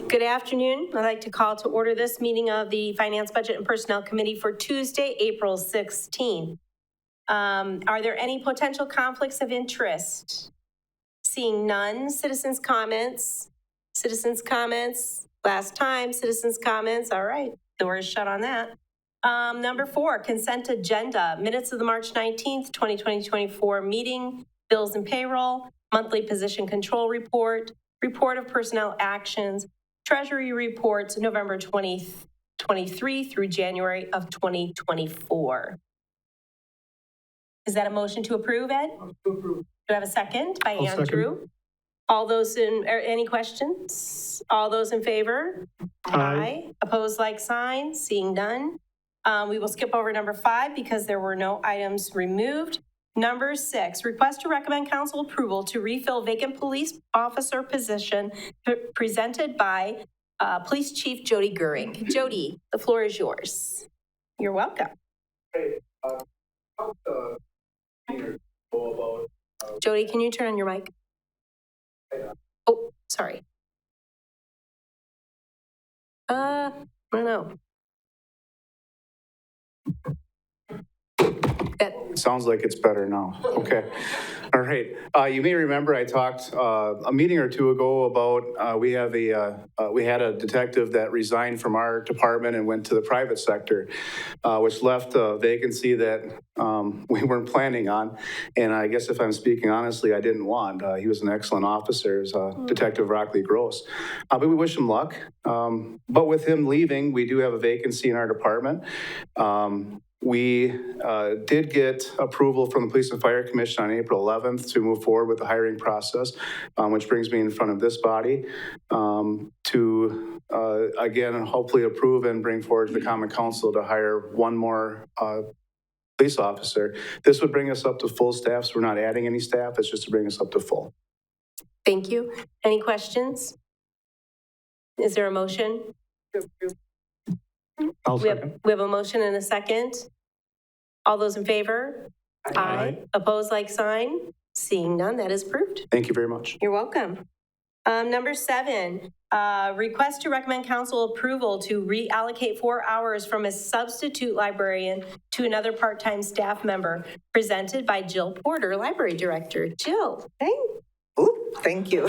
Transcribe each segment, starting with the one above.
Good afternoon. I'd like to call to order this meeting of the Finance, Budget, and Personnel Committee for Tuesday, April 16th. Are there any potential conflicts of interest? Seeing none. Citizens' comments. Citizens' comments. Last time, citizens' comments. All right, door is shut on that. Number 4, consent agenda. Minutes of the March 19th, 2024 meeting, bills and payroll, monthly position control report, report of personnel actions, Treasury reports November 2023 through January of 2024. Is that a motion to approve, Ed? To approve. Do I have a second by I'll Andrew? second. All those any questions? All those in favor? Aye. Opposed, like sign. Seeing none. We will skip over number 5 because there were no items removed. Number 6, request to recommend council approval to refill vacant police officer position presented by Police Chief Jody Goering. Jody, the floor is yours. You're welcome. Jody, can you turn on your mic? Oh, sorry. I don't know. Sounds like it's better now. Okay. All right. You may remember I talked a meeting or two ago about we had a detective that resigned from our department and went to the private sector, which left a vacancy that we weren't planning on. And I guess if I'm speaking honestly, I didn't want. He was an excellent officer, Detective Rockley Gross. But we wish him luck. But with him leaving, we do have a vacancy in our department. We did get approval from the Police and Fire Commission on April 11th to move forward with the hiring process, which brings me in front of this body to, again, hopefully approve and bring forward to the Common Council to hire one more police officer. This would bring us up to full staff, so we're not adding any staff. It's just to bring us up to full. Thank you. Any questions? Is there a motion? I'll We second. have a motion and a second. All those in favor? Aye. Opposed, like sign? Seeing none, that is approved. Thank you very much. You're welcome. Number 7, request to recommend council approval to reallocate 4 hours from a substitute librarian to another part-time staff member, presented by Jill Porter, Library Director. Jill. Thank you.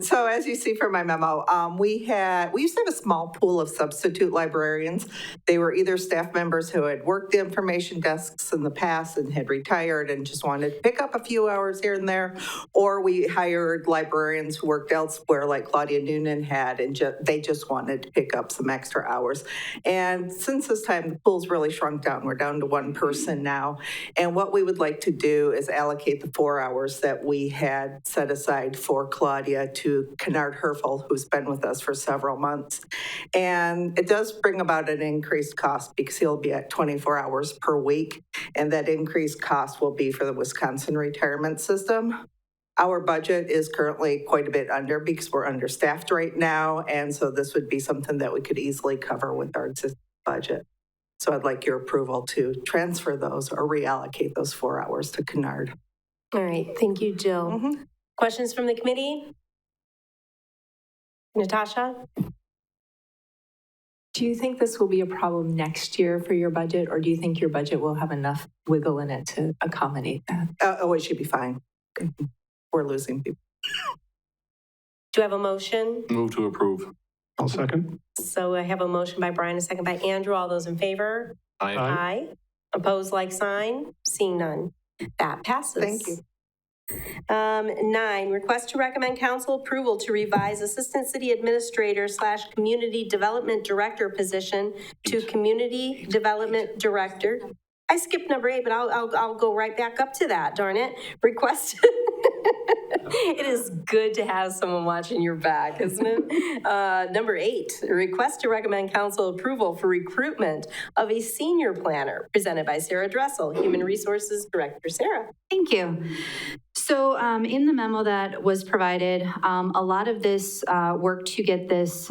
So as you see from my memo, we used to have a small pool of substitute librarians. They were either staff members who had worked the information desks in the past and had retired and just wanted to pick up a few hours here and there, or we hired librarians who worked elsewhere like Claudia Noonan had, and they just wanted to pick up some extra hours. And since this time, the pool's really shrunk down. We're down to 1 person now. And what we would like to do is allocate the 4 hours that we had set aside for Claudia to Kennard Herfel, who's been with us for several months. And it does bring about an increased cost because he'll be at 24 hours per week. And that increased cost will be for the Wisconsin retirement system. Our budget is currently quite a bit under because we're understaffed right now. And so this would be something that we could easily cover with our existing budget. So I'd like your approval to transfer those or reallocate those 4 hours to Kennard. All right, thank you, Jill. Questions from the committee? Natasha? Do you think this will be a problem next year for your budget, or do you think your budget will have enough wiggle in it to accommodate that? Oh, it should be fine. We're losing people. Do you have a motion? Move to approve. I'll second. So I have a motion by Brian, a second by Andrew. All those in favor? Aye. Aye. Opposed, like sign? Seeing none. That passes. Thank you. 9, request to recommend council approval to revise Assistant City Administrator / Community Development Director position to Community Development Director. I skipped number 8, but I'll go right back up to that, darn it. Request. It is good to have someone watching your back, isn't it? Number 8, request to recommend council approval for recruitment of a senior planner, presented by Sarah Dressel, Human Resources Director. Sarah. Thank you. So in the memo that was provided, a lot of this work to get this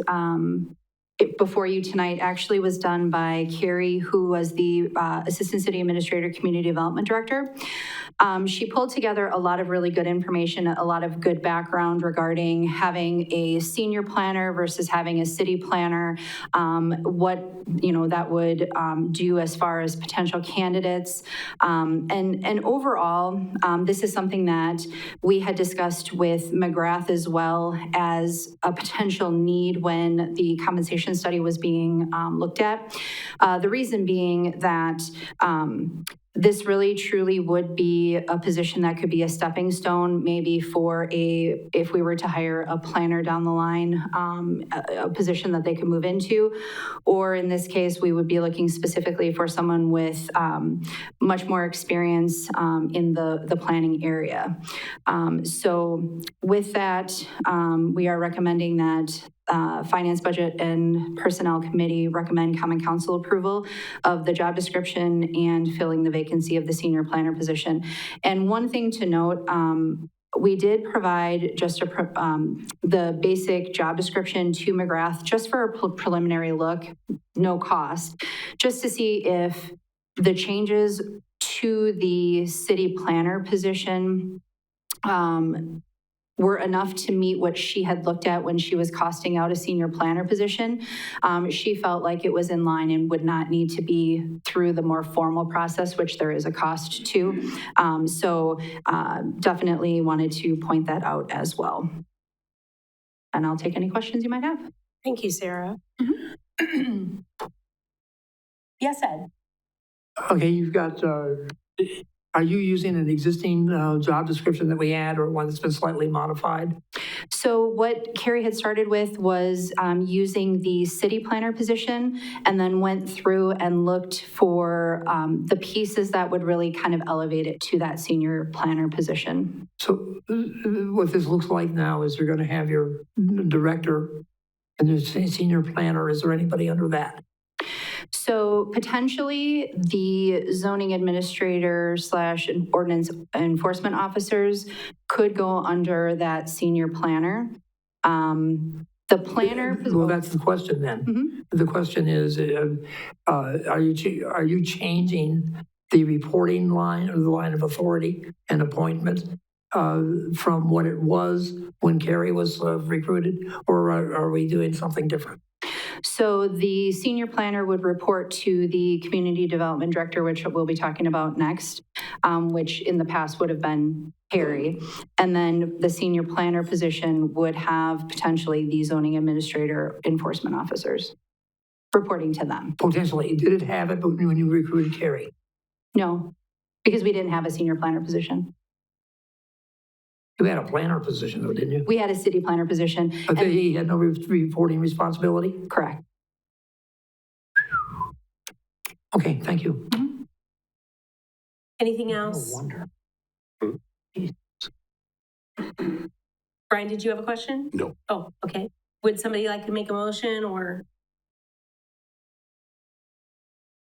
before you tonight actually was done by Carrie, who was the Assistant City Administrator, Community Development Director. She pulled together a lot of really good information, a lot of good background regarding having a senior planner versus having a city planner, what, that would do as far as potential candidates. And overall, this is something that we had discussed with McGrath as well as a potential need when the compensation study was being looked at. The reason being that this really truly would be a position that could be a stepping stone, maybe for if we were to hire a planner down the line, a position that they could move into. Or in this case, we would be looking specifically for someone with much more experience in the planning area. So with that, we are recommending that Finance, Budget, and Personnel Committee recommend Common Council approval of the job description and filling the vacancy of the senior planner position. And one thing to note, we did provide just the basic job description to McGrath just for a preliminary look, no cost, just to see if the changes to the city planner position were enough to meet what she had looked at when she was costing out a senior planner position. She felt like it was in line and would not need to be through the more formal process, which there is a cost to. So definitely wanted to point that out as well. And I'll take any questions you might have. Thank you, Sarah. Yes, Ed? Okay, you've got, are you using an existing job description that we had or one that's been slightly modified? So what Carrie had started with was using the city planner position and then went through and looked for the pieces that would really kind of elevate it to that senior planner position. So what this looks like now is you're going to have your director and your senior planner. Is there anybody under that? So potentially the zoning administrator / ordinance enforcement officers could go under that senior planner. The planner. Well, that's the question then. Mm-hmm. The question is, are you changing the reporting line or the line of authority and appointment from what it was when Carrie was recruited, or are we doing something different? So the senior planner would report to the community development director, which we'll be talking about next, which in the past would have been Harry. And then the senior planner position would have potentially the zoning administrator enforcement officers reporting to them. Potentially. Did it have it when you recruited Carrie? No, because we didn't have a senior planner position. You had a planner position though, didn't you? We had a city planner position. But he had no reporting responsibility? Correct. Okay, thank you. Anything else? No wonder. Brian, did you have a question? No. Oh, okay. Would somebody like to make a motion or?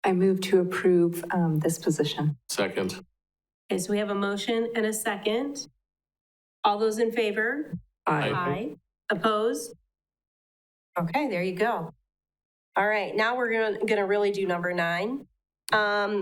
I move to approve this position. Second. Okay, so we have a motion and a second. All those in favor? Aye. Opposed? Okay, there you go. All right, now we're gonna really do number 9.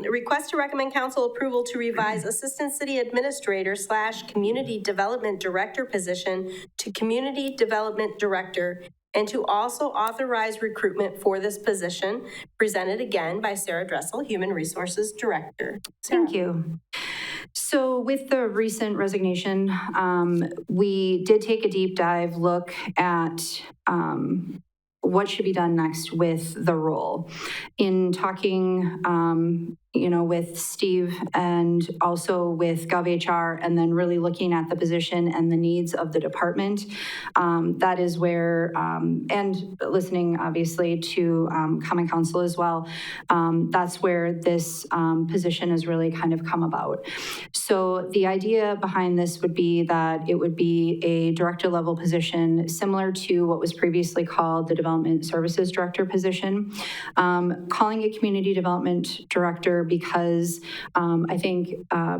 Request to recommend council approval to revise Assistant City Administrator / Community Development Director position to Community Development Director, and to also authorize recruitment for this position, presented again by Sarah Dressel, Human Resources Director. Thank you. So with the recent resignation, we did take a deep dive look at what should be done next with the role. In talking, with Steve and also with GovHR, and then really looking at the position and the needs of the department, that is where, and listening obviously to Common Council as well, that's where this position has really kind of come about. So the idea behind this would be that it would be a director level position similar to what was previously called the Development Services Director position. Calling it Community Development Director because I think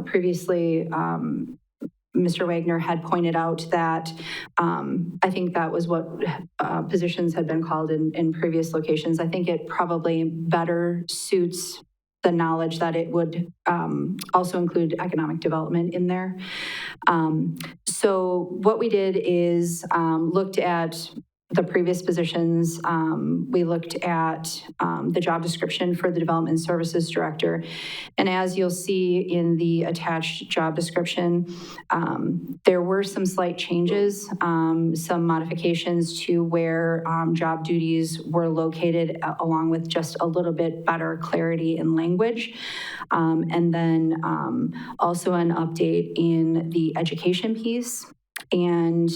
previously Mr. Wagner had pointed out that I think that was what positions had been called in previous locations. I think it probably better suits the knowledge that it would also include economic development in there. So what we did is looked at the previous positions. We looked at the job description for the Development Services Director. And as you'll see in the attached job description, there were some slight changes, some modifications to where job duties were located, along with just a little bit better clarity in language. And then also an update in the education piece, and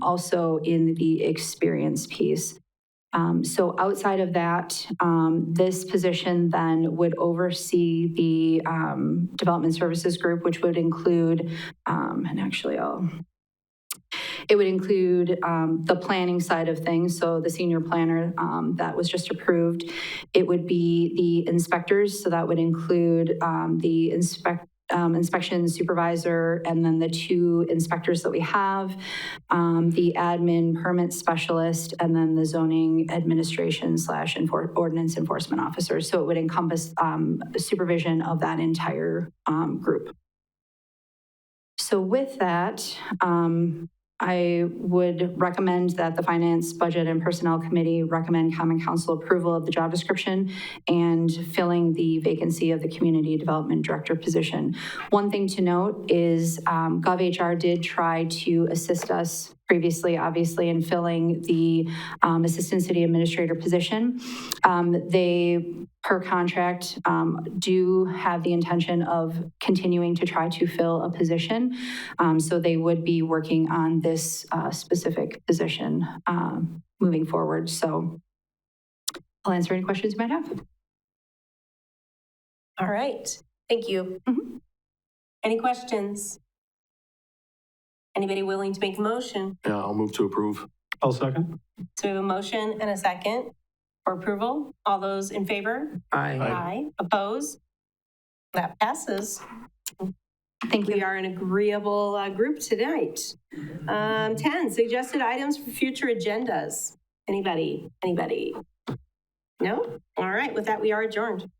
also in the experience piece. So outside of that, this position then would oversee the Development Services Group, which would include, and actually it would include the planning side of things, so the senior planner that was just approved. It would be the inspectors, so that would include the inspection supervisor, and then the 2 inspectors that we have, the admin permit specialist, and then the zoning administration / ordinance enforcement officer. So it would encompass supervision of that entire group. So with that, I would recommend that the Finance, Budget, and Personnel Committee recommend Common Council approval of the job description and filling the vacancy of the Community Development Director position. One thing to note is GovHR did try to assist us previously, obviously, in filling the Assistant City Administrator position. They, per contract, do have the intention of continuing to try to fill a position. So they would be working on this specific position moving forward. So I'll answer any questions you might have. All right, thank you. Any questions? Anybody willing to make a motion? Yeah, I'll move to approve. I'll second. So we have a motion and a second for approval. All those in favor? Aye. Oppose? That passes. Thank We you. are an agreeable group tonight. 10, suggested items for future agendas. Anybody? No? All right, with that, we are adjourned.